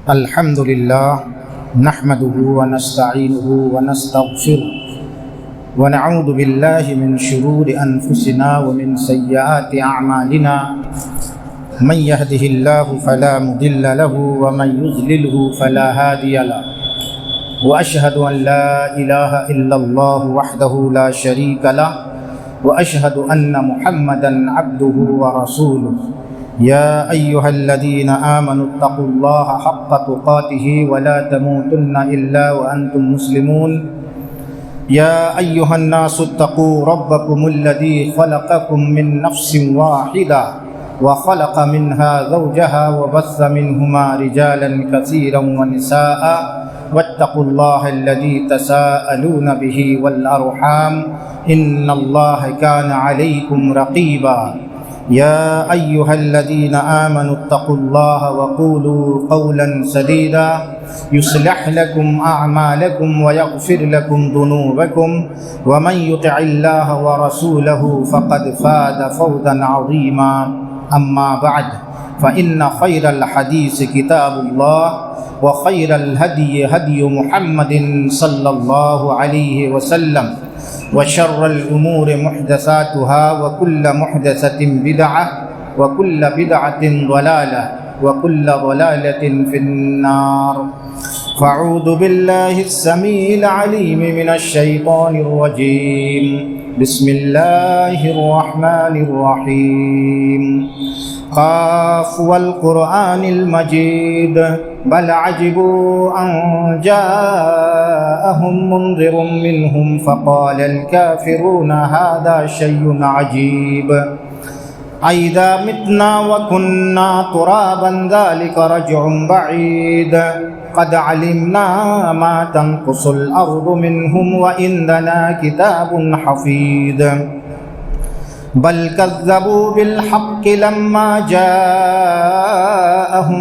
الحمد لله نحمده ونستعينه ونستغفره ونعوذ بالله من شرور أنفسنا ومن سيئات أعمالنا من يهده الله فلا مضل له ومن يضلله فلا هادي له وأشهد أن لا إله إلا الله وحده لا شريك له وأشهد أن محمدا عبده ورسوله يا أيها الذين آمنوا اتقوا الله حق تقاته ولا تموتن إلا وأنتم مسلمون يا أيها الناس اتقوا ربكم الذي خلقكم من نفس واحدة وخلق منها زوجها وبث منهما رجالا كثيرا ونساء واتقوا الله الذي تساءلون به والأرحام إن الله كان عليكم رقيبا يا أيها الذين آمنوا اتقوا الله وقولوا قولا سديدا يصلح لكم أعمالكم ويغفر لكم ذنوبكم ومن يطع الله ورسوله فقد فاز فوزا عظيما أما بعد فإن خير الحديث كتاب الله وخير الهدي هدي محمد صلى الله عليه وسلم وشر الأمور محدثاتها وكل محدثة بدعة وكل بدعة ضلالة وكل ضلالة في النار فأعوذ بالله السميع العليم من الشيطان الرجيم بسم الله الرحمن الرحيم قاف والقرآن المجيد بل عجبوا أن جاءهم منذر منهم فقال الكافرون هذا شيء عجيب أإذا متنا وكنا ترابا ذلك رجع بعيد قد علمنا ما تنقص الأرض منهم وإننا كتاب حفيظ بل كذبوا بالحق لما جاءهم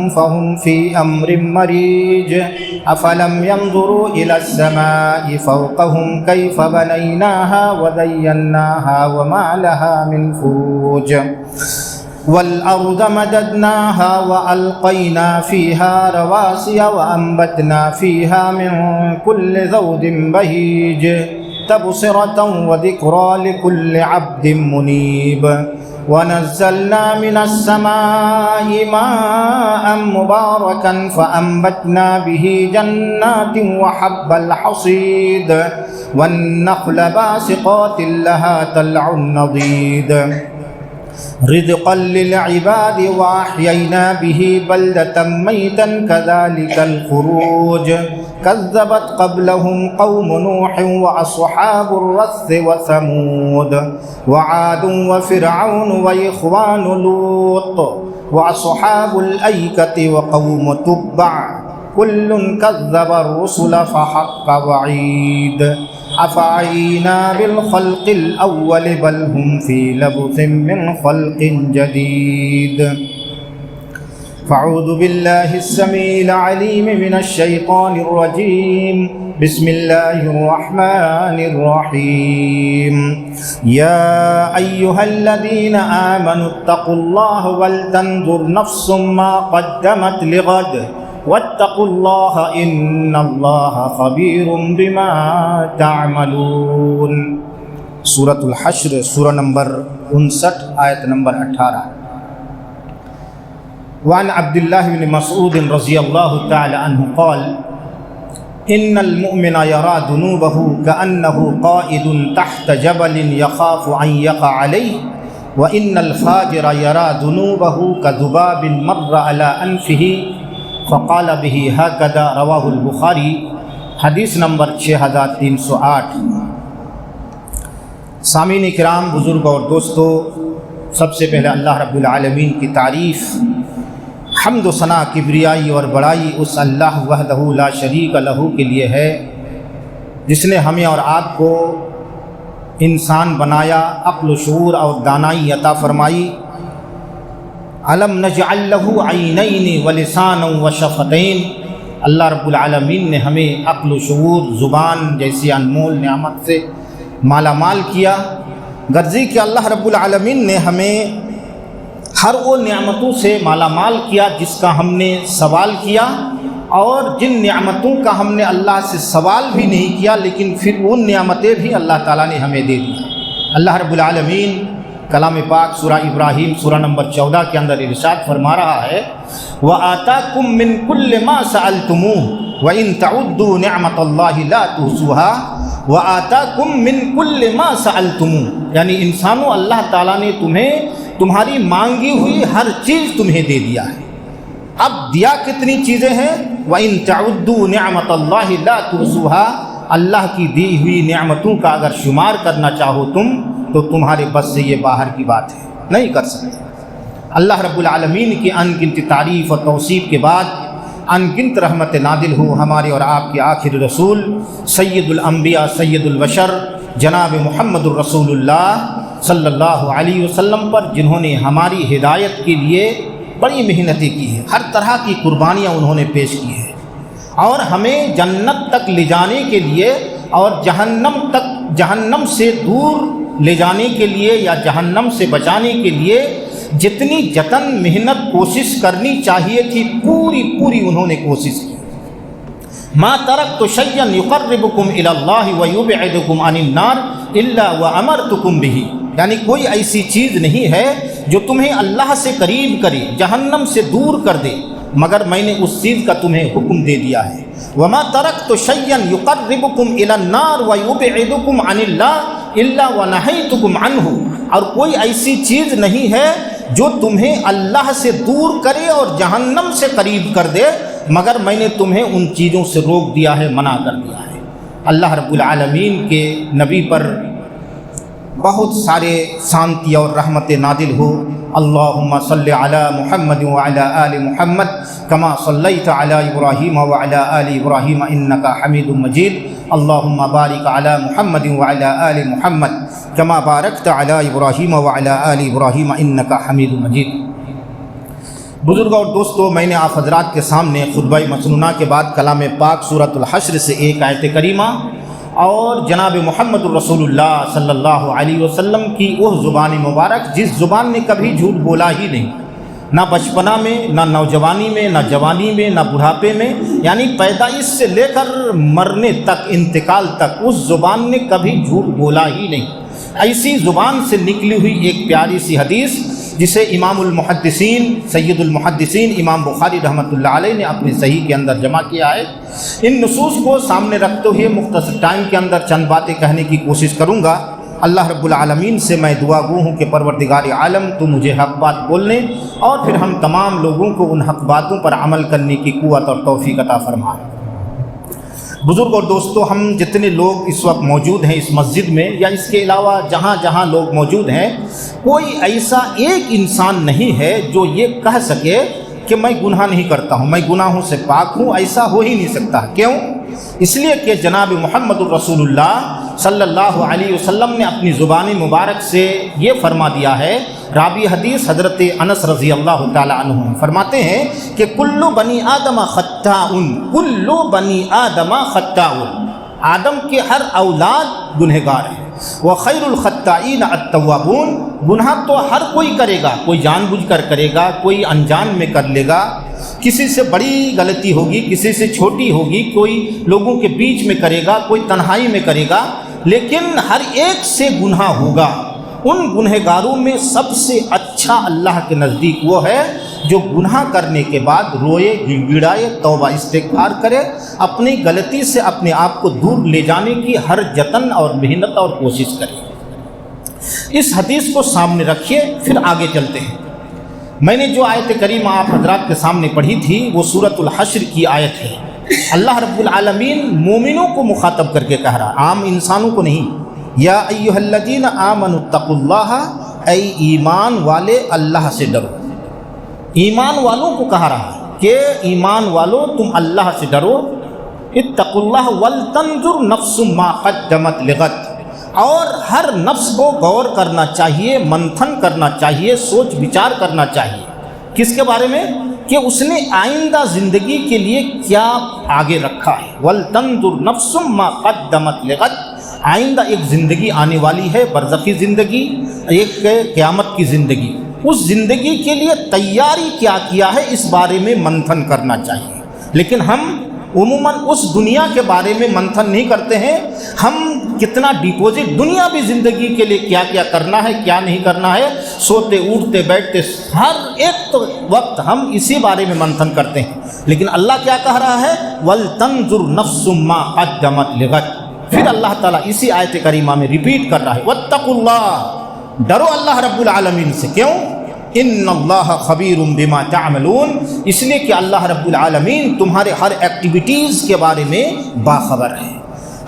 فهم في أمر مريج أفلم ينظروا إلى السماء فوقهم كيف بنيناها وزيناها وما لها من فروج والأرض مددناها وألقينا فيها رواسي وأنبتنا فيها من كل زوج بهيج تبصرة وذكرى لكل عبد منيب ونزلنا من السماء ماء مباركا فأنبتنا به جنات وحب الحصيد والنخل باسقات لها طلع نضيد رزقا للعباد وأحيينا به بلدة ميتا كذلك الخروج كذبت قبلهم قوم نوح وأصحاب الرث وثمود وعاد وفرعون وإخوان لوط وأصحاب الأيكة وقوم تبع كل كذب الرسل فحق وعيد أفعينا بالخلق الأول بل هم في لبث من خلق جديد فأعوذ بالله السميع العليم من الشيطان الرجيم بسم الله الرحمن الرحيم يا أيها الذين آمنوا اتقوا الله ولتنظر نفس ما قدمت لغد واتقوا الله إن الله خبير بما تعملون سورة الحشر سورہ نمبر 59 آیت نمبر 18 وعن عبد الله بن مسعود رضي الله تعالى عنه قال إن المؤمن يرى ذنوبه كأنه قائد تحت جبل يخاف أن يقع عليه وإن الفاجر يرى ذنوبه كذباب مر على أنفه فقال به هكذا رواه البخاری حدیث نمبر 6308 سامعین کرام، بزرگ اور دوستو، سب سے پہلے اللہ رب العالمین کی تعریف، حمد و ثنا، کبریائی اور بڑائی اس اللہ وحدہ لا شریک لہ کے لیے ہے جس نے ہمیں اور آپ کو انسان بنایا، عقل و شعور اور دانائی عطا فرمائی۔ علم نجعل لہ عینین ولسانا وشفتین، اللہ رب العالمین نے ہمیں عقل و شعور، زبان جیسی انمول نعمت سے مالا مال کیا، غرضی کہ اللہ رب العالمین نے ہمیں ہر وہ نعمتوں سے مالا مال کیا جس کا ہم نے سوال کیا اور جن نعمتوں کا ہم نے اللہ سے سوال بھی نہیں کیا لیکن پھر ان نعمتیں بھی اللہ تعالیٰ نے ہمیں دے دی۔ اللہ رب العالمین کلام پاک سورہ ابراہیم سورہ نمبر 14 کے اندر ارشاد فرما رہا ہے وَآتَاكُم مِّن كُلِّ مَا سَأَلْتُمُوهُ وَإِن تَعُدُّوا نِعْمَةَ اللَّهِ لَا تُحْصُوهَا وَآتَاكُم مِّن كُلِّ مَا سَأَلْتُمُوهُ، یعنی انسانوں اللہ تعالیٰ نے تمہاری مانگی ہوئی ہر چیز تمہیں دے دیا ہے۔ اب دیا کتنی چیزیں ہیں؟ وَإِن تَعُدُّوا نِعْمَةَ اللَّهِ لَا تُحْصُوهَا، اللہ کی دی ہوئی نعمتوں کا اگر شمار کرنا چاہو تم تو تمہارے بس سے یہ باہر کی بات ہے، نہیں کر سکتے۔ اللہ رب العالمین کی ان گنت تعریف اور توصیف کے بعد ان گنت رحمت نازل ہو ہمارے اور آپ کے آخر رسول سید الانبیاء سید البشر جناب محمد الرسول اللہ صلی اللہ علیہ وسلم پر، جنہوں نے ہماری ہدایت کے لیے بڑی محنتیں کی ہیں، ہر طرح کی قربانیاں انہوں نے پیش کی ہیں، اور ہمیں جنت تک لے جانے کے لیے اور جہنم سے دور لے جانے کے لیے یا جہنم سے بچانے کے لیے جتنی جتن محنت کوشش کرنی چاہیے تھی پوری انہوں نے کوشش کی۔ ما ترکت شیئا یقربکم الی اللہ ویبعدکم عن النار الا وامرتکم بہ، یعنی کوئی ایسی چیز نہیں ہے جو تمہیں اللہ سے قریب کرے جہنم سے دور کر دے مگر میں نے اس چیز کا تمہیں حکم دے دیا ہے۔ وما ترکت شیئا یقربکم الی النار ویبعدکم عن اللہ الا ونہیتکم عنہ، اور کوئی ایسی چیز نہیں ہے جو تمہیں اللہ سے دور کرے اور جہنم سے قریب کر دے مگر میں نے تمہیں ان چیزوں سے روک دیا ہے، منع کر دیا ہے۔ اللہ رب العالمین کے نبی پر بہت سارے شانتی اور رحمت نازل ہو۔ اللہم صلی علی محمد وعلی آل محمد کما صلیت علی ابراہیم وعلی آل ابراہیم انکا حمید مجید۔ اللہم بارک علی محمد وعلی آل محمد کما بارکت علی ابراہیم وعلی آل ابراہیم انکا حمید مجید۔ بزرگوں اور دوستو، میں نے آپ حضرات کے سامنے خطبہ مسنونہ کے بعد کلام پاک سورۃ الحشر سے ایک آیت کریمہ اور جناب محمد الرسول اللہ صلی اللہ علیہ وسلم کی وہ زبان مبارک جس زبان نے کبھی جھوٹ بولا ہی نہیں، نہ بچپنا میں، نہ نوجوانی میں، نہ جوانی میں، نہ بڑھاپے میں، یعنی پیدائش سے لے کر مرنے تک، انتقال تک اس زبان نے کبھی جھوٹ بولا ہی نہیں۔ ایسی زبان سے نکلی ہوئی ایک پیاری سی حدیث جسے امام المحدثین سید المحدثین امام بخاری رحمۃ اللہ علیہ نے اپنے صحیح کے اندر جمع کیا ہے۔ ان نصوص کو سامنے رکھتے ہوئے مختصر ٹائم کے اندر چند باتیں کہنے کی کوشش کروں گا۔ اللہ رب العالمین سے میں دعا گو ہوں کہ پروردگار عالم تو مجھے حق بات بولنے اور پھر ہم تمام لوگوں کو ان حق باتوں پر عمل کرنے کی قوت اور توفیق عطا فرمائے۔ بزرگ اور دوستو، ہم جتنے لوگ اس وقت موجود ہیں اس مسجد میں یا اس کے علاوہ جہاں جہاں لوگ موجود ہیں، کوئی ایسا ایک انسان نہیں ہے جو یہ کہہ سکے کہ میں گناہ نہیں کرتا ہوں، میں گناہوں سے پاک ہوں۔ ایسا ہو ہی نہیں سکتا۔ کیوں؟ اس لیے کہ جناب محمد الرسول اللہ صلی اللہ علیہ وسلم نے اپنی زبان مبارک سے یہ فرما دیا ہے۔ راوی حدیث حضرت انس رضی اللہ تعالی عنہ فرماتے ہیں کہ کل بنی آدم خطاء، کل بنی آدم خطاء، آدم کے ہر اولاد گنہگار ہیں۔ وخیر الخطائین التوابون، گناہ تو ہر کوئی کرے گا، کوئی جان بوجھ کر کرے گا، کوئی انجان میں کر لے گا، کسی سے بڑی غلطی ہوگی، کسی سے چھوٹی ہوگی، کوئی لوگوں کے بیچ میں کرے گا، کوئی تنہائی میں کرے گا، لیکن ہر ایک سے گناہ ہوگا۔ ان گنہگاروں میں سب سے اچھا اللہ کے نزدیک وہ ہے جو گناہ کرنے کے بعد روئے، گڑگڑائے، توبہ استغفار کرے، اپنی غلطی سے اپنے آپ کو دور لے جانے کی ہر جتن اور محنت اور کوشش کرے۔ اس حدیث کو سامنے رکھیے، پھر آگے چلتے ہیں۔ میں نے جو آیت کریمہ آپ حضرات کے سامنے پڑھی تھی وہ سورۃ الحشر کی آیت ہے۔ اللہ رب العالمین مومنوں کو مخاطب کر کے کہہ رہا، عام انسانوں کو نہیں۔ یا ایھا الذین آمنوا اتقوا اللہ، اے ایمان والے اللہ سے ڈرو۔ ایمان والوں کو کہہ رہا کہ ایمان والو تم اللہ سے ڈرو۔ اتقوا اللہ ولتنظر نفس ما قدمت لغد، اور ہر نفس کو غور کرنا چاہیے، منتھن کرنا چاہیے، سوچ بچار کرنا چاہیے۔ کس کے بارے میں؟ کہ اس نے آئندہ زندگی کے لیے کیا آگے رکھا ہے۔ وَلْتَنْظُرْ نَفْسٌ مَا قَدَّمَتْ لِغَدٍ، آئندہ ایک زندگی آنے والی ہے، برزخی زندگی، ایک قیامت کی زندگی۔ اس زندگی کے لیے تیاری کیا کیا ہے اس بارے میں منتھن کرنا چاہیے۔ لیکن ہم عموماً اس دنیا کے بارے میں منتھن نہیں کرتے ہیں. ہم کتنا ڈپوزٹ دنیاوی زندگی کے لیے کیا کیا کرنا ہے، کیا نہیں کرنا ہے، سوتے اٹھتے بیٹھتے ہر ایک وقت ہم اسی بارے میں منتھن کرتے ہیں. لیکن اللہ کیا کہہ رہا ہے؟ وَلْتَنْظُرْ نَفْسٌ مَّا قَدَّمَتْ لِغَدٍ. پھر اللہ تعالیٰ اسی آیت کریمہ میں ریپیٹ کر رہا ہے وَاتَّقُوا اللَّهَ، ڈرو اللہ رب العالمین سے. کیوں؟ ان اللہ خبیر بما تعملون، اس لیے کہ اللہ رب العالمین تمہارے ہر ایکٹیویٹیز کے بارے میں باخبر ہے.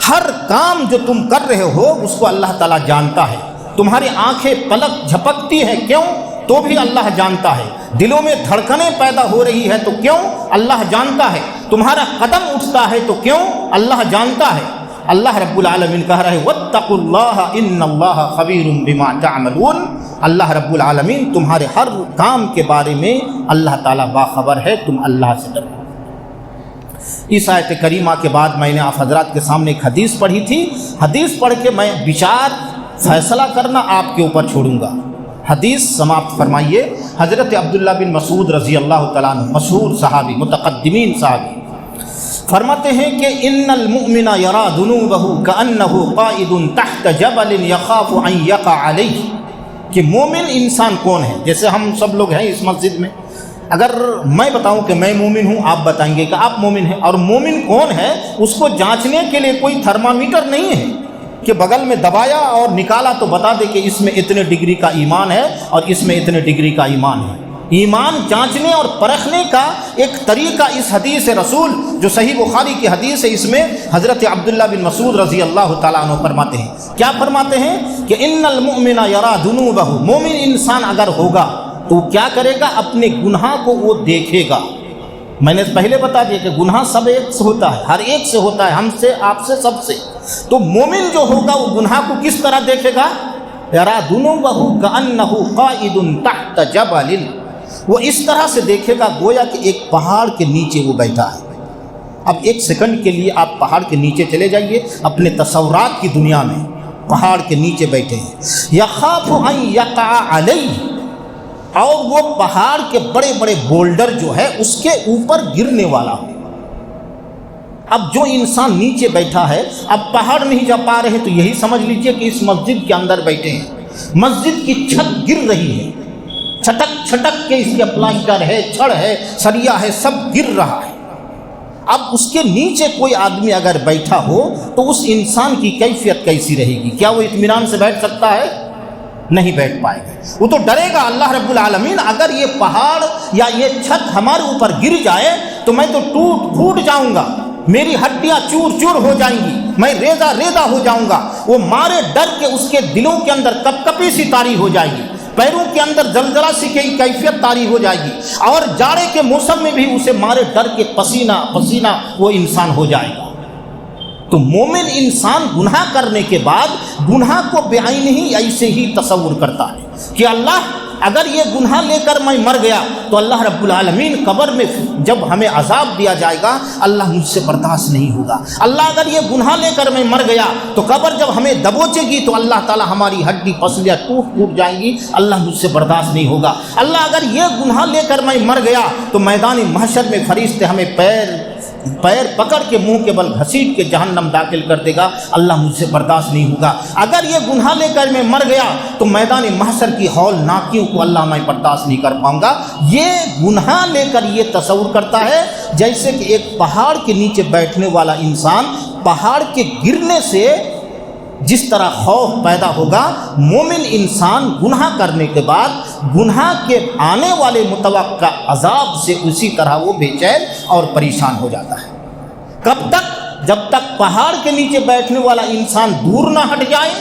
ہر کام جو تم کر رہے ہو اس کو اللہ تعالیٰ جانتا ہے. تمہاری آنکھیں پلک جھپکتی ہیں کیوں؟ تو بھی اللہ جانتا ہے. دلوں میں دھڑکنیں پیدا ہو رہی ہے تو کیوں؟ اللہ جانتا ہے. تمہارا قدم اٹھتا ہے تو کیوں؟ اللہ جانتا ہے. اللہ رب العالمین کہہ رہا ہے واتقوا اللہ ان اللہ خبیر بما تعملون. اللہ رب العالمین تمہارے ہر کام کے بارے میں اللہ تعالیٰ باخبر ہے، تم اللہ سے ڈرو. اس آیت کریمہ کے بعد میں نے آپ حضرات کے سامنے ایک حدیث پڑھی تھی. حدیث پڑھ کے میں بچار فیصلہ کرنا آپ کے اوپر چھوڑوں گا. حدیث سماپت فرمائیے. حضرت عبداللہ بن مسعود رضی اللہ تعالیٰ عنہ، مشہور صحابی، متقدمین صحابی، فرماتے ہیں کہ ان المؤمن یرا ذنوبہ کأنہ قائد تحت جبل یخاف ان یقع علیہ. کہ مومن انسان کون ہے؟ جیسے ہم سب لوگ ہیں اس مسجد میں، اگر میں بتاؤں کہ میں مومن ہوں، آپ بتائیں گے کہ آپ مومن ہیں. اور مومن کون ہے اس کو جانچنے کے لیے کوئی تھرمامیٹر نہیں ہے کہ بغل میں دبایا اور نکالا تو بتا دے کہ اس میں اتنے ڈگری کا ایمان ہے اور اس میں اتنے ڈگری کا ایمان ہے. ایمان جانچنے اور پرکھنے کا ایک طریقہ اس حدیث رسول جو صحیح بخاری کی حدیث ہے، اس میں حضرت عبداللہ بن مسعود رضی اللہ تعالیٰ عنہ فرماتے ہیں، کیا فرماتے ہیں کہ ان المؤمن یرا ذنوبہ، مومن انسان اگر ہوگا تو کیا کرے گا؟ اپنے گناہ کو وہ دیکھے گا. میں نے پہلے بتا دیا کہ گناہ سب ایک سے ہوتا ہے، ہر ایک سے ہوتا ہے، ہم سے، آپ سے، سب سے. تو مومن جو ہوگا وہ گناہ کو کس طرح دیکھے گا؟ یرا ذنوبہ کأنہ قائد تحت جبل، وہ اس طرح سے دیکھے گا گویا کہ ایک پہاڑ کے نیچے وہ بیٹھا ہے. اب ایک سیکنڈ کے لیے آپ پہاڑ کے نیچے چلے جائیے، اپنے تصورات کی دنیا میں پہاڑ کے نیچے بیٹھے ہیں. یخاف ان یقع علیہ، اور وہ پہاڑ کے بڑے بڑے بولڈر جو ہے اس کے اوپر گرنے والا ہو. اب جو انسان نیچے بیٹھا ہے، اب پہاڑ نہیں جا پا رہے تو یہی سمجھ لیجئے کہ اس مسجد کے اندر بیٹھے ہیں. مسجد کی چھت گر رہی ہے، چھٹک چھٹک کے اس کے پلاسٹر ہے، چھڑ ہے، سریا ہے، سب گر رہا ہے. اب اس کے نیچے کوئی آدمی اگر بیٹھا ہو تو اس انسان کی کیفیت کیسی رہے گی؟ کیا وہ اطمینان سے بیٹھ سکتا ہے؟ نہیں بیٹھ پائے گا. وہ تو ڈرے گا. اللہ رب العالمین اگر یہ پہاڑ یا یہ چھت ہمارے اوپر گر جائے تو میں تو ٹوٹ پھوٹ جاؤں گا، میری ہڈیاں چور چور ہو جائیں گی، میں ریزہ ریزہ ہو جاؤں گا. وہ مارے ڈر کے اس کے دلوں کے اندر کپ کپی سی طاری ہو جائے گی، پیروں کے اندر زلزلہ سی کی کیفیت طاری ہو جائے گی، اور جاڑے کے موسم میں بھی اسے مارے ڈر کے پسینہ پسینہ وہ انسان ہو جائے گا. تو مومن انسان گناہ کرنے کے بعد گناہ کو بعین ہی ایسے ہی تصور کرتا ہے کہ اللہ اگر یہ گناہ لے کر میں مر گیا تو اللہ رب العالمین قبر میں جب ہمیں عذاب دیا جائے گا اللہ مجھ سے برداشت نہیں ہوگا. اللہ اگر یہ گناہ لے کر میں مر گیا تو قبر جب ہمیں دبوچے گی تو اللہ تعالی ہماری ہڈی پسلیاں ٹوٹ ٹوٹ جائیں گی، اللہ مجھ سے برداشت نہیں ہوگا. اللہ اگر یہ گناہ لے کر میں مر گیا تو میدان محشر میں فرشتے ہمیں پیر پکڑ کے منہ کے بل گھسیٹ کے جہنم داخل کر دے گا، اللہ مجھ سے برداشت نہیں ہوگا. اگر یہ گناہ لے کر میں مر گیا تو میدان محشر کی ہولناکیوں کو اللہ میں برداشت نہیں کر پاؤں گا. یہ گناہ لے کر یہ تصور کرتا ہے جیسے کہ ایک پہاڑ کے نیچے بیٹھنے والا انسان پہاڑ کے گرنے سے جس طرح خوف پیدا ہوگا، مومن انسان گناہ کرنے کے بعد گناہ کے آنے والے متوقع عذاب سے اسی طرح وہ بے چین اور پریشان ہو جاتا ہے. کب تک؟ جب تک پہاڑ کے نیچے بیٹھنے والا انسان دور نہ ہٹ جائے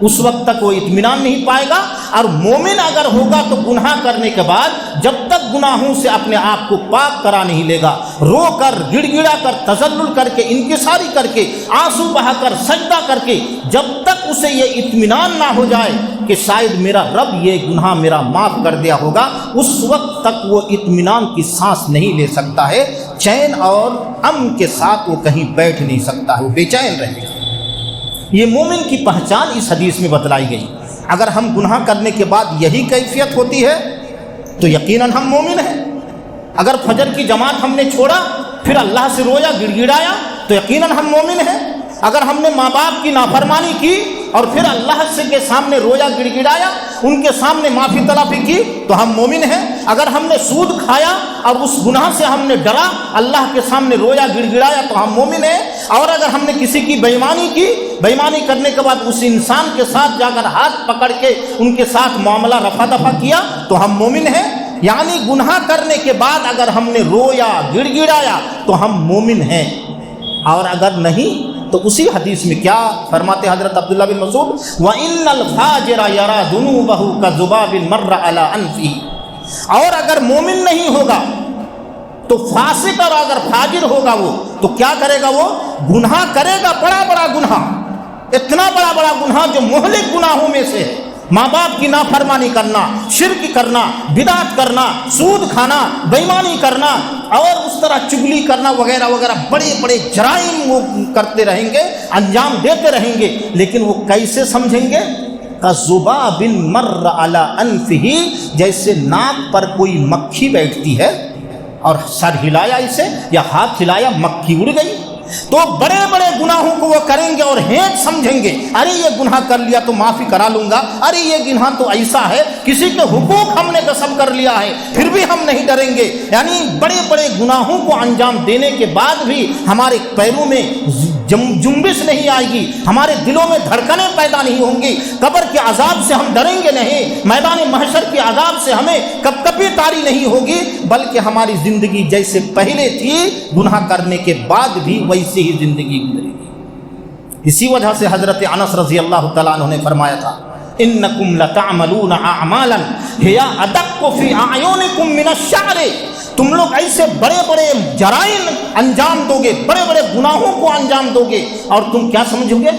اس وقت تک وہ اطمینان نہیں پائے گا. اور مومن اگر ہوگا تو گناہ کرنے کے بعد جب تک گناہوں سے اپنے آپ کو پاک کرا نہیں لے گا، رو کر گڑ گڑا کر تذلل کر کے انکساری کر کے آنسو بہا کر سجدہ کر کے جب تک اسے یہ اطمینان نہ ہو جائے کہ شاید میرا رب یہ گناہ میرا معاف کر دیا ہوگا، اس وقت تک وہ اطمینان کی سانس نہیں لے سکتا ہے. چین اور امن کے ساتھ وہ کہیں بیٹھ نہیں سکتا ہے، وہ بے چین رہے گا. یہ مومن کی پہچان اس حدیث میں بتلائی گئی. اگر ہم گناہ کرنے کے بعد یہی کیفیت ہوتی ہے تو یقیناً ہم مومن ہیں. اگر فجر کی جماعت ہم نے چھوڑا پھر اللہ سے رویا گڑ گڑایا تو یقیناً ہم مومن ہیں۔ اگر ہم نے ماں باپ کی نافرمانی کی اور پھر اللہ سے کے سامنے رویا گڑ گڑایا، ان کے سامنے معافی طلبی کی تو ہم مومن ہیں۔ اگر ہم نے سود کھایا اور اس گناہ سے ہم نے ڈرا، اللہ کے سامنے رویا گڑ گڑایا تو ہم مومن ہیں۔ اور اگر ہم نے کسی کی بےایمانی کی، بےایمانی کرنے کے بعد اس انسان کے ساتھ جا کر ہاتھ پکڑ کے ان کے ساتھ معاملہ رفع دفع کیا تو ہم مومن ہیں۔ یعنی گناہ کرنے کے بعد اگر ہم نے رویا گڑ گڑایا تو ہم مومن ہیں، اور اگر نہیں تو اسی حدیث میں کیا فرماتے حضرت عبداللہ بن مسعود، وَإِنَّ الْفَاجِرَ يَرَى ذُنُوبَهُ كَذُبَابٍ مَرَّ عَلَىٰ أَنْفِهِ۔ اور اگر مومن نہیں ہوگا تو فاسق اور اگر فاجر ہوگا وہ تو کیا کرے گا؟ وہ گناہ کرے گا، بڑا بڑا گناہ، اتنا بڑا بڑا گناہ جو مہلک گناہوں میں سے ہے، ماں باپ کی نافرمانی کرنا، شرک کرنا، بدعت کرنا، سود کھانا، بےایمانی کرنا اور اس طرح چغلی کرنا وغیرہ وغیرہ، بڑے بڑے جرائم وہ کرتے رہیں گے، انجام دیتے رہیں گے۔ لیکن وہ کیسے سمجھیں گے؟ کذباب مر علی انفہ، جیسے ناک پر کوئی مکھی بیٹھتی ہے اور سر ہلایا اسے یا ہاتھ ہلایا، مکھی اڑ گئی۔ تو بڑے بڑے گناہوں کو وہ کریں گے اور ہینٹ سمجھیں گے، ارے یہ گناہ کر لیا تو معافی کرا لوں گا، ارے یہ گناہ تو ایسا ہے، کسی کے حقوق ہم نے غصب کر لیا ہے پھر بھی ہم نہیں ڈریں گے۔ یعنی بڑے بڑے گناہوں کو انجام دینے کے بعد بھی ہمارے پیروں میں جنبش نہیں آئے گی، ہمارے دلوں میں دھڑکنیں پیدا نہیں ہوں گی، قبر کے عذاب سے ہم ڈریں گے نہیں، میدان محشر کے عذاب سے ہمیں کپکپی طاری نہیں ہوگی، بلکہ ہماری زندگی جیسے پہلے تھی گناہ کرنے کے بعد بھی ویسے ہی زندگی گزرے گی۔ اسی وجہ سے حضرت انس رضی اللہ تعالیٰ عنہ نے فرمایا تھا، انکم لتعملون اعمالا ہی ادق فی اعینکم من الشعر، تم لوگ ایسے بڑے بڑے جرائم انجام دو گے، بڑے بڑے گناہوں کو انجام دو گے، اور تم کیا سمجھو گے؟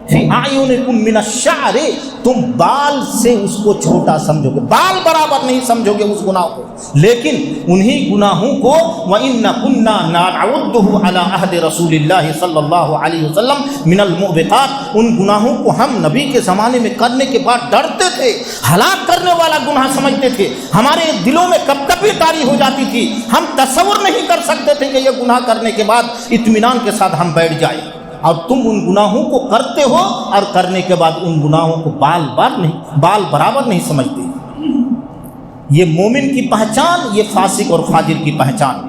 فی اعینکم من الشعر، تم بال سے اس کو چھوٹا سمجھو گے، بال برابر نہیں سمجھو گے اس گناہ کو، لیکن انہی گناہوں کو وَإِنَّ كُنَّا نَعُدُّهُ عَلَىٰ عَهْدِ رَسُولِ اللَّهِ صلی اللہ علیہ وسلم من المؤبقات، ان گناہوں کو ہم نبی کے زمانے میں کرنے کے بعد ڈرتے تھے، ہلاک کرنے والا گناہ سمجھتے تھے، ہمارے دلوں میں کپکپی طاری ہو جاتی تھی، ہم تصور نہیں کر سکتے تھے کہ یہ گناہ کرنے کے بعد اطمینان کے ساتھ ہم بیٹھ جائیں، اور تم ان گناہوں کو کرتے ہو اور کرنے کے بعد ان گناہوں کو بال برابر نہیں سمجھتے۔ یہ مومن کی پہچان، یہ فاسق اور فاجر کی پہچان۔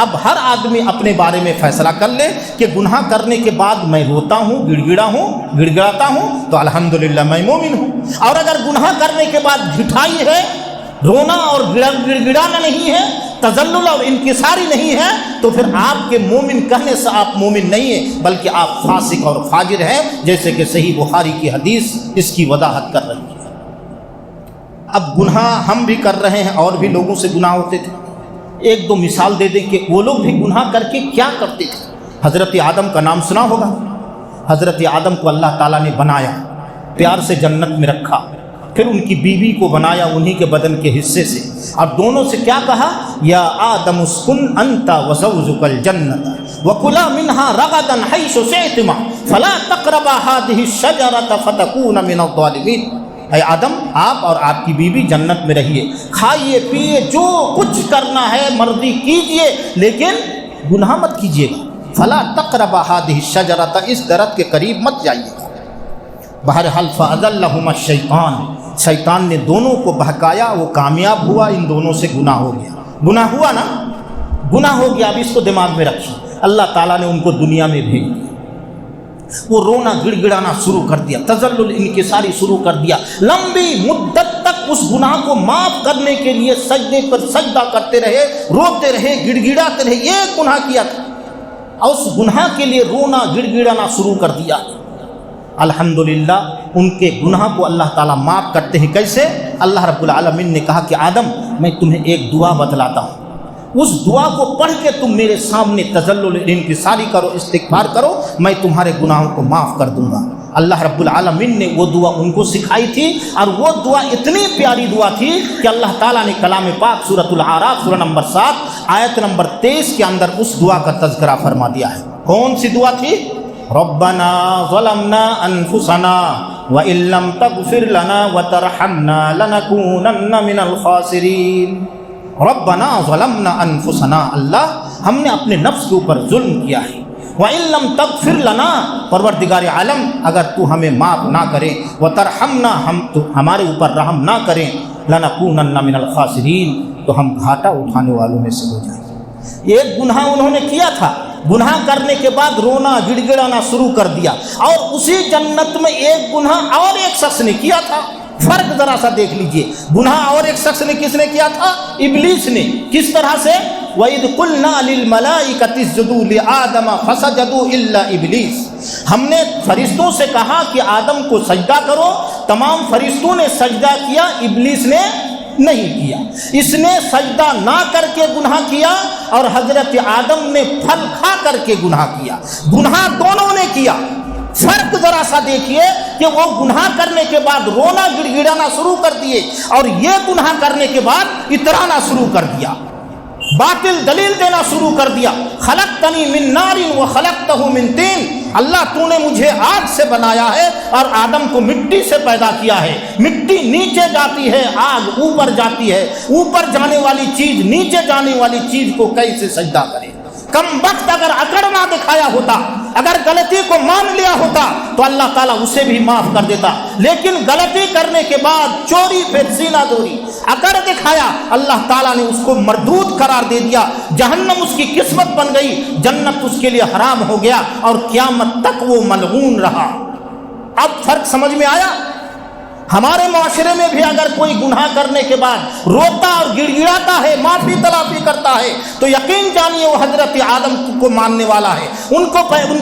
اب ہر آدمی اپنے بارے میں فیصلہ کر لے کہ گناہ کرنے کے بعد میں روتا ہوں، گڑ گڑاتا ہوں تو الحمدللہ میں مومن ہوں، اور اگر گناہ کرنے کے بعد گھٹائی ہے، رونا اور گڑ گڑانا نہیں ہے، تذلل اور انکساری نہیں ہے، تو پھر آپ کے مومن کہنے سے آپ مومن نہیں ہیں، بلکہ آپ فاسق اور فاجر ہیں، جیسے کہ صحیح بخاری کی حدیث اس کی وضاحت کر رہی ہے۔ اب گناہ ہم بھی کر رہے ہیں اور بھی لوگوں سے گناہ ہوتے تھے۔ ایک دو مثال دے دیں کہ وہ لوگ بھی گناہ کر کے کیا کرتے تھے۔ حضرت آدم کا نام سنا ہوگا۔ حضرت آدم کو اللہ تعالیٰ نے بنایا، پیار سے جنت میں رکھا، پھر ان کی بیوی کو بنایا انہی کے بدن کے حصے سے، اور دونوں سے کیا کہا؟ یا آدم اسکن انت وزوجک الجنت وکلا منہا رغدا حیث شئتما فلا تقربا ہذہ الشجرۃ فتکونا من الظالمین۔ اے آدم، آپ اور آپ کی بیوی جنت میں رہیے، کھائیے پیئے، جو کچھ کرنا ہے مرضی کیجئے، لیکن گناہ مت کیجئے گا۔ فلا تقربا ہذہ الشجرۃ، اس درخت کے قریب مت جائیے گا۔ بہرحال فأضلہما الشیطان، شیطان نے دونوں کو بہکایا، وہ کامیاب ہوا، ان دونوں سے گناہ ہو گیا۔ گناہ ہوا نا، گناہ ہو گیا، اب اس کو دماغ میں رکھیے۔ اللہ تعالیٰ نے ان کو دنیا میں بھیج دیا، وہ رونا گڑ گڑانا شروع کر دیا، تذلل انکساری شروع کر دیا، لمبی مدت تک اس گناہ کو معاف کرنے کے لیے سجدے پر سجدہ کرتے رہے، روتے رہے، گڑ گڑاتے رہے، ایک گناہ کیا تھا اور اس گناہ کے لیے رونا گڑ گڑانا شروع کر دیا۔ الحمدللہ ان کے گناہ کو اللہ تعالیٰ معاف کرتے ہیں۔ کیسے؟ اللہ رب العالمین نے کہا کہ آدم، میں تمہیں ایک دعا بتلاتا ہوں، اس دعا کو پڑھ کے تم میرے سامنے تذلل انکساری کرو، استغفار کرو، میں تمہارے گناہوں کو معاف کر دوں گا۔ اللہ رب العالمین نے وہ دعا ان کو سکھائی تھی، اور وہ دعا اتنی پیاری دعا تھی کہ اللہ تعالیٰ نے کلام پاک سورۃ الاعراف سورہ نمبر 7 آیت نمبر 23 کے اندر اس دعا کا تذکرہ فرما دیا ہے۔ کون سی دعا تھی؟ ربنا ظلمنا انفسنا وان لم تغفر لنا وترحمنا لنكونن من الخاسرین۔ ربنا ظلمنا انفسنا، اللہ ہم نے اپنے نفس کے اوپر ظلم کیا ہے۔ وَإِن لَّمْ تَغْفِرْ لَنَا، پروردگار عالم اگر تو ہمیں معاف نہ کرے، وَتَرْحَمْنَا، ہم تو ہمارے اوپر رحم نہ کریں، لَنَكُونَنَّ مِنَ الْخَاسِرِينَ، تو ہم گھاٹا اٹھانے والوں میں سے ہو جائیں گے۔ ایک گناہ انہوں نے کیا تھا، گناہ کرنے کے بعد رونا گڑ گڑانا شروع کر دیا، اور اسی جنت میں ایک گناہ اور ایک شخص نے کیا تھا۔ فرق ذرا سا دیکھ لیجئے، گناہ اور ایک شخص نے کس نے کیا تھا؟ ابلیس نے۔ کس طرح سے؟ وَإِذْ قُلْنَا لِلْمَلَائِكَةِ اسْجُدُوا لِآدَمَ فَسَجَدُوا إِلَّا إِبْلِيسَ، ہم نے فرشتوں سے کہا کہ آدم کو سجدہ کرو، تمام فرشتوں نے سجدہ کیا، ابلیس نے نہیں کیا۔ اس نے سجدہ نہ کر کے گناہ کیا، اور حضرت آدم نے پھل کھا کر کے گناہ کیا۔ گناہ دونوں نے کیا۔ فرق ذرا سا دیکھیے کہ وہ گناہ کرنے کے بعد رونا گڑ گڑانا شروع کر دیے، اور یہ گناہ کرنے کے بعد اترانا شروع کر دیا، باطل دلیل دینا شروع کر دیا۔ خلقتنی من نار وخلقتہ من طین، اللہ تو نے مجھے آگ سے بنایا ہے اور آدم کو مٹی سے پیدا کیا ہے۔ مٹی نیچے جاتی ہے، آگ اوپر جاتی ہے، اوپر جانے والی چیز نیچے جانے والی چیز کو کیسے سجدہ کرے؟ کم وقت اگر اکڑ نہ دکھایا ہوتا، اگر غلطی کو مان لیا ہوتا تو اللہ تعالیٰ اسے بھی معاف کر دیتا، لیکن غلطی کرنے کے بعد چوری پھر سینہ دوری، اکڑ دکھایا، اللہ تعالیٰ نے اس کو مردود قرار دے دیا، جہنم اس کی قسمت بن گئی، جنت اس کے لیے حرام ہو گیا، اور قیامت تک وہ ملعون رہا۔ اب فرق سمجھ میں آیا؟ ہمارے معاشرے میں بھی اگر کوئی گناہ کرنے کے بعد روتا اور گڑ گڑاتا ہے، معافی تلافی کرتا ہے، تو یقین جانیے وہ حضرت آدم کو ماننے والا ہے، ان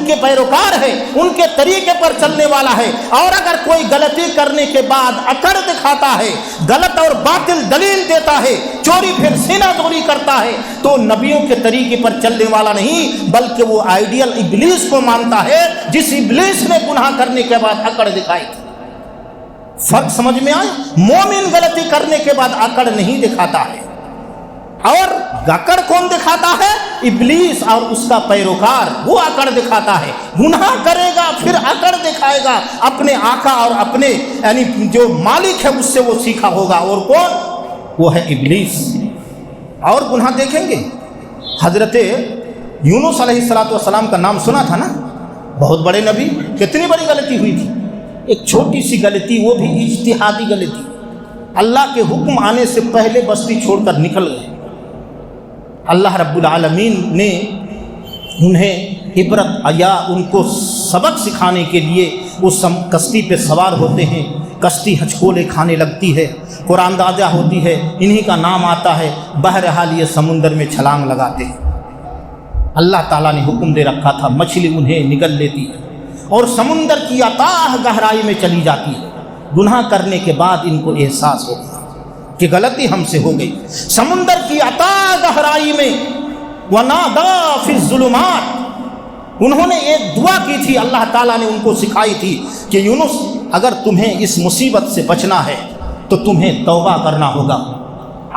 کے پیروکار ہے، ان کے طریقے پر چلنے والا ہے۔ اور اگر کوئی غلطی کرنے کے بعد اکڑ دکھاتا ہے، غلط اور باطل دلیل دیتا ہے، چوری پھر سینہ دوری کرتا ہے، تو نبیوں کے طریقے پر چلنے والا نہیں، بلکہ وہ آئیڈیل ابلیس کو مانتا ہے، جس ابلیس نے گناہ کرنے کے بعد اکڑ دکھائی تھی۔ فرق سمجھ میں آیا؟ مومن غلطی کرنے کے بعد اکڑ نہیں دکھاتا ہے، اور اکڑ کون دکھاتا ہے؟ ابلیس اور اس کا پیروکار، وہ اکڑ دکھاتا ہے، گناہ کرے گا پھر اکڑ دکھائے گا، اپنے آقا اور اپنے یعنی جو مالک ہے اس سے وہ سیکھا ہوگا، اور کون؟ وہ ہے ابلیس۔ اور گناہ دیکھیں گے، حضرت یونس علیہ السلام کا نام سنا تھا نا، بہت بڑے نبی، کتنی بڑی غلطی ہوئی تھی، ایک چھوٹی سی غلطی، وہ بھی اجتہادی غلطی، اللہ کے حکم آنے سے پہلے بستی چھوڑ کر نکل گئے۔ اللہ رب العالمین نے انہیں عبرت یا ان کو سبق سکھانے کے لیے اس کشتی پہ سوار ہوتے ہیں، کشتی ہچکولے کھانے لگتی ہے، قرآن دازہ ہوتی ہے، انہی کا نام آتا ہے، بہرحال یہ سمندر میں چھلانگ لگاتے ہیں۔ اللہ تعالیٰ نے حکم دے رکھا تھا، مچھلی انہیں نگل لیتی ہے اور سمندر کی اتاہ گہرائی میں چلی جاتی ہے۔ گناہ کرنے کے بعد ان کو احساس ہو گیا کہ غلطی ہم سے ہو گئی۔ سمندر کی اتاہ گہرائی میں وَنَادَا فِي الظُّلُمَاتِ، انہوں نے ایک دعا کی تھی، اللہ تعالیٰ نے ان کو سکھائی تھی کہ یونس اگر تمہیں اس مصیبت سے بچنا ہے تو تمہیں توبہ کرنا ہوگا۔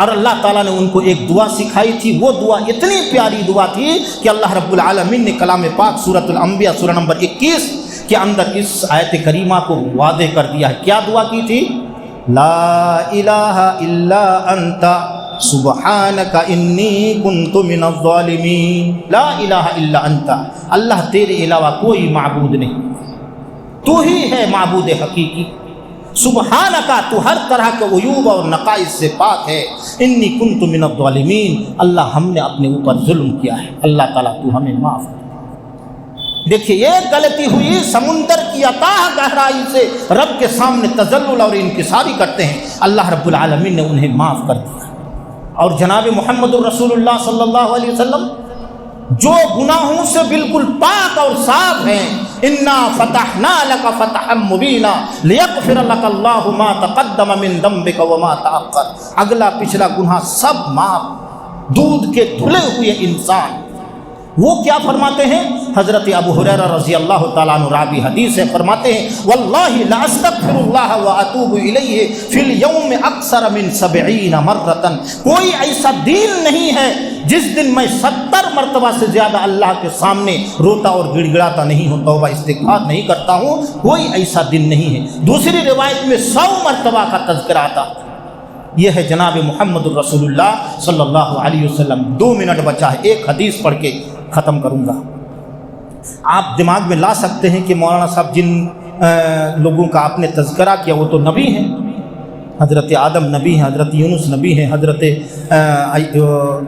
اور اللہ تعالیٰ نے ان کو ایک دعا سکھائی تھی، وہ دعا اتنی پیاری دعا تھی کہ اللہ رب العالمین نے کلام پاک سورۃ الانبیاء سورہ نمبر 21 کے اندر اس آیت کریمہ کو واضح کر دیا ہے۔ کیا دعا کی تھی؟ لا الہ الا انت سبحانک انی کنت من الظالمین، لا الہ الا انت، اللہ تیرے علاوہ کوئی معبود نہیں، تو ہی ہے معبود حقیقی، سبحانکا، تو ہر طرح کے عیوب اور نقائص سے پاک ہے، انی کنت من الظالمین، اللہ ہم نے اپنے اوپر ظلم کیا ہے، اللہ تعالیٰ تو ہمیں معاف کر۔ دیکھیے ایک غلطی ہوئی، سمندر کی اتاہ گہرائی سے رب کے سامنے تذلل اور انکساری کرتے ہیں، اللہ رب العالمین نے انہیں معاف کر دیا۔ اور جناب محمد الرسول اللہ صلی اللہ علیہ وسلم جو گناہوں سے بالکل پاک اور صاف ہیں، انا فتحنا لک فتحا مبینا لیغفر لک اللہ ما تقدم من ذنبک وما تأخر، اگلا پچھلا گناہ سب معاف، دودھ کے دھلے ہوئے انسان۔ وہ کیا فرماتے ہیں؟ حضرت ابو ہریرہ رضی اللہ تعالیٰ عنہ راوی حدیث ہے، فرماتے ہیں واللہ لا استغفر اللہ واتوب الیہ فی اليوم اکثر من 70 مرۃ، کوئی ایسا دن نہیں ہے جس دن میں 70 مرتبہ سے زیادہ اللہ کے سامنے روتا اور گڑ گڑاتا نہیں ہوں، توبہ استغفار نہیں کرتا ہوں، کوئی ایسا دن نہیں ہے۔ دوسری روایت میں 100 مرتبہ کا تذکرہ آتا، یہ ہے جناب محمد الرسول صلی اللہ علیہ وسلم۔ 2 منٹ بچا ہے، ایک حدیث پڑھ کے ختم کروں گا۔ آپ دماغ میں لا سکتے ہیں کہ مولانا صاحب جن لوگوں کا آپ نے تذکرہ کیا وہ تو نبی ہیں، حضرت آدم نبی ہیں، حضرت یونس نبی ہیں، حضرت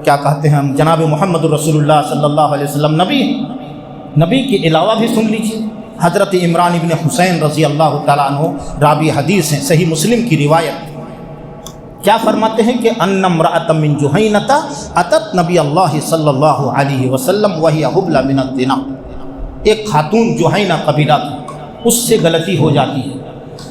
کیا کہتے ہیں ہم جناب محمد الرسول اللہ صلی اللہ علیہ وسلم نبی ہیں۔ نبی کے علاوہ بھی سن لیجیے، حضرت عمران ابن حسین رضی اللہ تعالیٰ عنہ راوی حدیث ہیں، صحیح مسلم کی روایت، کیا فرماتے ہیں کہ ان امرأۃ من جہینۃ اتت نبی اللہ صلی اللہ علیہ وسلم وہی حبلی من الزنا۔ ایک خاتون جہینہ قبیلہ کی، اس سے غلطی ہو جاتی ہے،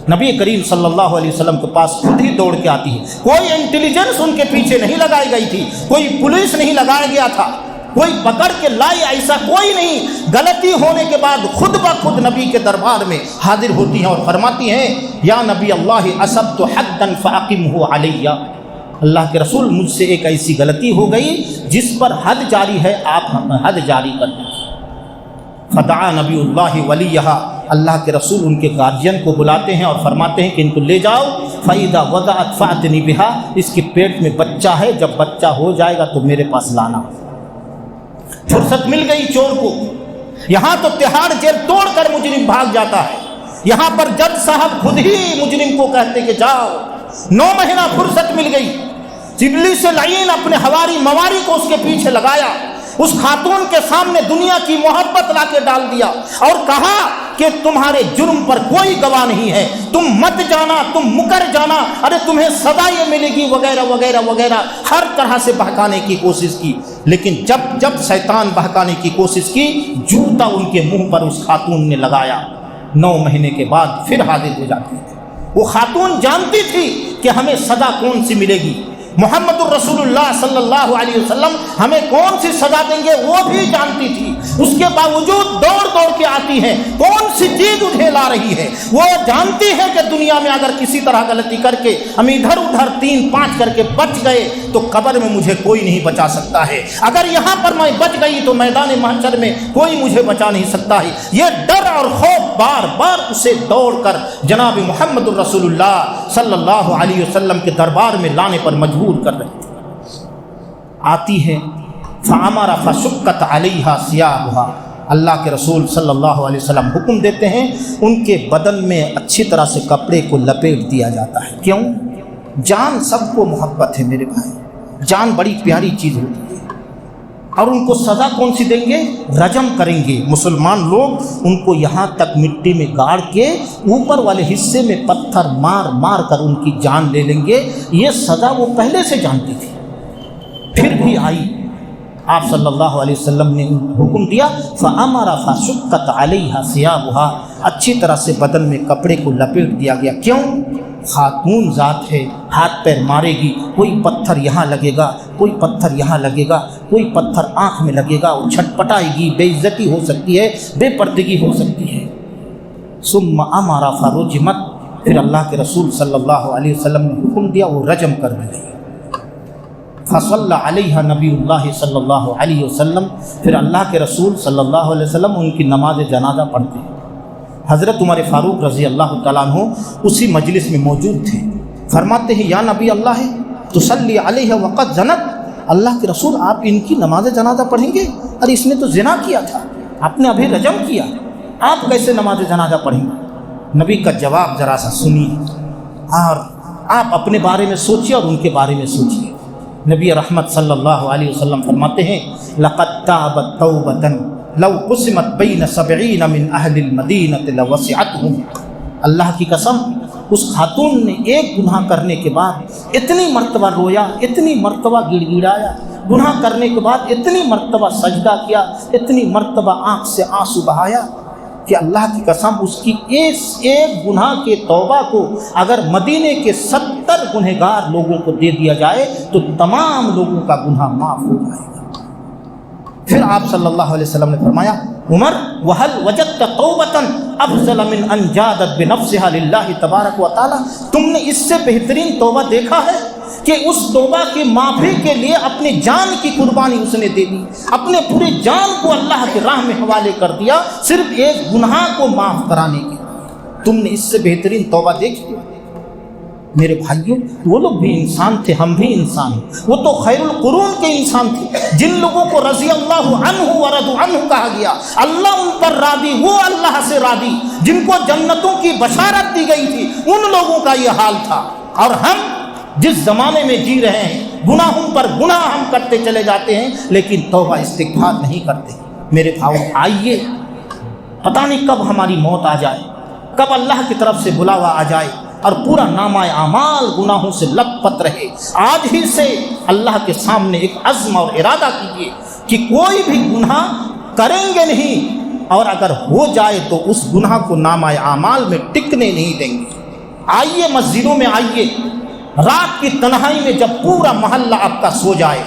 نبی کریم صلی اللہ علیہ وسلم کے پاس خود ہی دوڑ کے آتی ہے، کوئی انٹیلیجنس ان کے پیچھے نہیں لگائی گئی تھی، کوئی پولیس نہیں لگایا گیا تھا، کوئی پکڑ کے لائی، ایسا کوئی نہیں، غلطی ہونے کے بعد خود بخود نبی کے دربار میں حاضر ہوتی ہیں اور فرماتی ہیں یا نبی اللہ اصبت حدا فاقمہ علی، اللہ کے رسول مجھ سے ایک ایسی غلطی ہو گئی جس پر حد جاری ہے، آپ حد جاری کر دیں۔ فدعا نبی اللہ ولیہ، اللہ کے رسول ان کے گارجین کو بلاتے ہیں اور فرماتے ہیں کہ ان کو لے جاؤ، فَإِذَا وَضَعَتْ فَأْتِنِي بِهَا، اس کے پیٹ میں بچہ ہے، جب بچہ ہو جائے گا تو میرے پاس لانا۔ فرصت مل گئی چور کو، یہاں تو تہاڑ جیل توڑ کر مجرم بھاگ جاتا ہے، یہاں پر جج صاحب خود ہی مجرم کو کہتے کہ جاؤ، 9 مہینہ فرصت مل گئی، ابلیس لعین اپنے ہواری مواری کو اس کے پیچھے لگایا، اس خاتون کے سامنے دنیا کی محبت لا کے ڈال دیا اور کہا کہ تمہارے جرم پر کوئی گواہ نہیں ہے، تم مت جانا، تم مکر جانا، ارے تمہیں سزا یہ ملے گی وغیرہ وغیرہ وغیرہ، ہر طرح سے بہکانے کی کوشش کی، لیکن جب شیطان بہکانے کی کوشش کی، جوتا ان کے منہ پر اس خاتون نے لگایا، 9 مہینے کے بعد پھر حاضر ہو جاتی تھی۔ وہ خاتون جانتی تھی کہ ہمیں سزا کون سی ملے گی، محمد الرسول اللہ صلی اللہ علیہ وسلم ہمیں کون سی سزا دیں گے وہ بھی جانتی تھی، اس کے باوجود دوڑ دوڑ کے آتی ہے، کون سی چیز انہیں لا رہی ہے، وہ جانتی ہے کہ دنیا میں اگر کسی طرح غلطی کر کے ہم ادھر ادھر 3-5 کر کے بچ گئے تو قبر میں مجھے کوئی نہیں بچا سکتا ہے، اگر یہاں پر میں بچ گئی تو میدان محشر میں کوئی مجھے بچا نہیں سکتا ہے۔ یہ ڈر اور خوف بار بار اسے دوڑ کر جناب محمد الرسول اللہ صلی اللہ علیہ وسلم کے دربار میں لانے پر مجبور کر رہی تھی۔ آتی ہے فَأَمَرَ فَشُقَّتْ عَلَيْهَا ثِيَابُهَا، اللہ کے رسول صلی اللہ علیہ وسلم حکم دیتے ہیں ان کے بدن میں اچھی طرح سے کپڑے کو لپیٹ دیا جاتا ہے۔ کیوں؟ جان سب کو محبت ہے میرے بھائی، جان بڑی پیاری چیز ہوتی ہے، اور ان کو سزا کون سی دیں گے؟ رجم کریں گے، مسلمان لوگ ان کو یہاں تک مٹی میں گاڑ کے اوپر والے حصے میں پتھر مار مار کر ان کی جان لے لیں گے، یہ سزا وہ پہلے سے جانتی تھی، پھر بھی آئی، آپ صلی اللہ علیہ وسلم نے حکم دیا فَأَمَرَ فَشُقَّتْ عَلَيْهَا ثِيَابُهَا، اچھی طرح سے بدن میں کپڑے کو لپیٹ دیا گیا۔ کیوں؟ خاتون ذات ہے، ہاتھ پیر مارے گی، کوئی پتھر یہاں لگے گا، کوئی پتھر یہاں لگے گا، کوئی پتھر آنکھ میں لگے گا، وہ چھٹپٹائے گی، بے عزتی ہو سکتی ہے، بے پردگی ہو سکتی ہے۔ ثم امر فرجمت، پھر اللہ کے رسول صلی اللہ علیہ وسلم نے حکم دیا وہ رجم کر دی گئی۔ فصلی علیہ نبی اللہ صلی اللہ علیہ وسلم، پھر اللہ کے رسول صلی اللہ علیہ وسلم ان کی نماز جنازہ پڑھتے ہیں۔ حضرت عمر فاروق رضی اللہ تعالیٰ عنہ اسی مجلس میں موجود تھے، فرماتے ہیں یا نبی اللہ تصلی علیہ وقد زنت، اللہ کے رسول آپ ان کی نماز جنازہ پڑھیں گے؟ ارے اس نے تو زنا کیا تھا، آپ نے ابھی رجم کیا، آپ کیسے نماز جنازہ پڑھیں گے؟ نبی کا جواب ذرا سا سنیے اور آپ اپنے بارے میں سوچیے اور ان کے بارے میں سوچیے۔ نبی رحمت صلی اللہ علیہ وسلم فرماتے ہیں لقد تابت توبۃ لو قسمت بین 70 من اہل المدینہ لوسعتهم، اللہ کی قسم اس خاتون نے ایک گناہ کرنے کے بعد اتنی مرتبہ رویا، اتنی مرتبہ گڑ گڑایا، گناہ کرنے کے بعد اتنی مرتبہ سجدہ کیا، اتنی مرتبہ آنکھ سے آنسو بہایا کہ اللہ کی قسم اس کی ایک گناہ کے توبہ کو اگر مدینے کے 70 گنہگار لوگوں کو دے دیا جائے تو تمام لوگوں کا گناہ معاف ہو جائے گا۔ پھر آپ صلی اللہ علیہ وسلم نے فرمایا عمر وَهَلْ وَجَدْتَ تَوْبَةً أَفْضَلَ مِنْ أَنْ جَادَتْ بِنَفْسِهَا لِلَّهِ تبارک و تعالی، تم نے اس سے بہترین توبہ دیکھا ہے کہ اس توبہ کی معافی کے لیے اپنی جان کی قربانی اس نے دے دی، اپنے پورے جان کو اللہ کے راہ میں حوالے کر دیا صرف ایک گناہ کو معاف کرانے کے۔ تم نے اس سے بہترین توبہ دیکھی؟ میرے بھائیوں وہ لوگ بھی انسان تھے، ہم بھی انسان ہیں۔ وہ تو خیر القرون کے انسان تھے جن لوگوں کو رضی اللہ عنہ ورضوا عنہ کہا گیا، اللہ ان پر راضی، وہ اللہ سے راضی، جن کو جنتوں کی بشارت دی گئی تھی، ان لوگوں کا یہ حال تھا۔ اور ہم جس زمانے میں جی رہے ہیں، گناہوں پر گناہ ہم کرتے چلے جاتے ہیں لیکن توبہ استغفار نہیں کرتے۔ میرے بھاؤ آئیے، پتہ نہیں کب ہماری موت آ جائے، کب اللہ کی طرف سے بلاوا آ جائے اور پورا نامہ اعمال گناہوں سے لت پت رہے۔ آج ہی سے اللہ کے سامنے ایک عزم اور ارادہ کیجیے کہ کوئی بھی گناہ کریں گے نہیں، اور اگر ہو جائے تو اس گناہ کو نامہ اعمال میں ٹکنے نہیں دیں گے۔ آئیے مسجدوں میں آئیے، رات کی تنہائی میں جب پورا محلہ آپ کا سو جائے،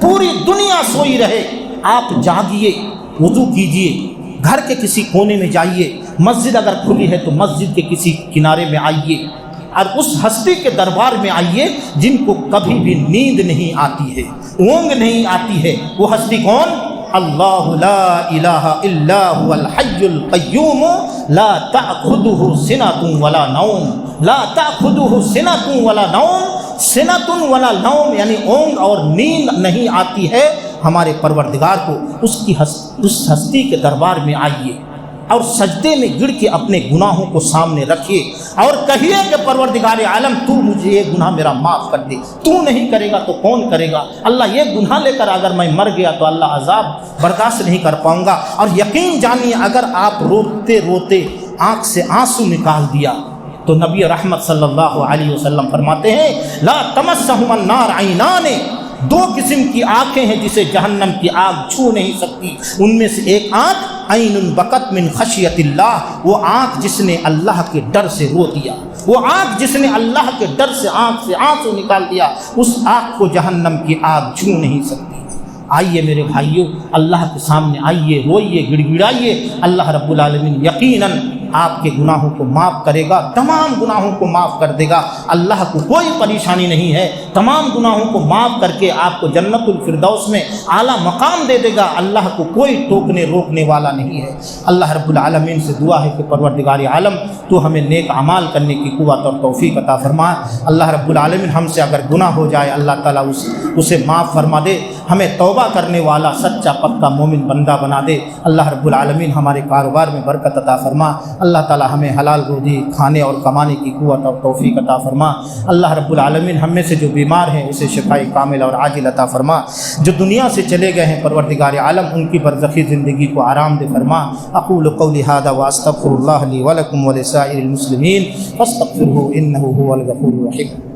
پوری دنیا سوئی رہے، آپ جاگیے، وضو کیجیے، گھر کے کسی کونے میں جائیے، مسجد اگر کھلی ہے تو مسجد کے کسی کنارے میں آئیے اور اس ہستی کے دربار میں آئیے جن کو کبھی بھی نیند نہیں آتی ہے، اونگ نہیں آتی ہے۔ وہ ہستی کون؟ اللہ لا الہ الا هو الحی القیوم لا تأخذہ سنۃ ولا نوم، لا تأخذہ سنۃ ولا نوم، سنۃ ولا نوم یعنی اونگ اور نیند نہیں آتی ہے ہمارے پروردگار کو۔ اس ہستی کے دربار میں آئیے اور سجدے میں گر کے اپنے گناہوں کو سامنے رکھیے اور کہیے کہ پروردگار عالم تو مجھے یہ گناہ میرا معاف کر دے، تو نہیں کرے گا تو کون کرے گا؟ اللہ یہ گناہ لے کر اگر میں مر گیا تو اللہ عذاب برداشت نہیں کر پاؤں گا۔ اور یقین جانیے اگر آپ روتے روتے آنکھ سے آنسو نکال دیا تو نبی رحمت صلی اللہ علیہ وسلم فرماتے ہیں لا تمسہم النار عینان، دو قسم کی آنکھیں ہیں جسے جہنم کی آگ چھو نہیں سکتی، ان میں سے ایک آنکھ عین بکت من خشیت اللہ، وہ آنکھ جس نے اللہ کے ڈر سے رو دیا، وہ آنکھ جس نے اللہ کے ڈر سے آنکھ سے آنسو نکال دیا، اس آنکھ کو جہنم کی آگ چھو نہیں سکتی۔ آئیے میرے بھائیوں، اللہ کے سامنے آئیے، روئیے، گڑ گڑائیے، اللہ رب العالمین یقیناً آپ کے گناہوں کو معاف کرے گا، تمام گناہوں کو معاف کر دے گا۔ اللہ کو کوئی پریشانی نہیں ہے، تمام گناہوں کو معاف کر کے آپ کو جنت الفردوس میں اعلیٰ مقام دے دے گا۔ اللہ کو کوئی ٹوکنے روکنے والا نہیں ہے۔ اللہ رب العالمین سے دعا ہے کہ پروردگار عالم تو ہمیں نیک اعمال کرنے کی قوت اور توفیق عطا فرما۔ اللہ رب العالمین ہم سے اگر گناہ ہو جائے اللہ تعالیٰ اسے معاف فرما دے، ہمیں توبہ کرنے والا سچا پکا مومن بندہ بنا دے۔ اللہ رب العالمین ہمارے کاروبار میں برکت عطا فرما۔ اللہ تعالی ہمیں حلال روزی کھانے اور کمانے کی قوت اور توفیق عطا فرما۔ اللہ رب العالمین ہم میں سے جو بیمار ہیں اسے شفائی کامل اور عاجل عطا فرما۔ جو دنیا سے چلے گئے ہیں پروردگار عالم ان کی برزخی زندگی کو آرام دے فرما۔ اقول قولی ھذا واستغفر اللہ لی ولکم ولسائر المسلمین فاستغفروہ انہ ھو الغفور الرحیم۔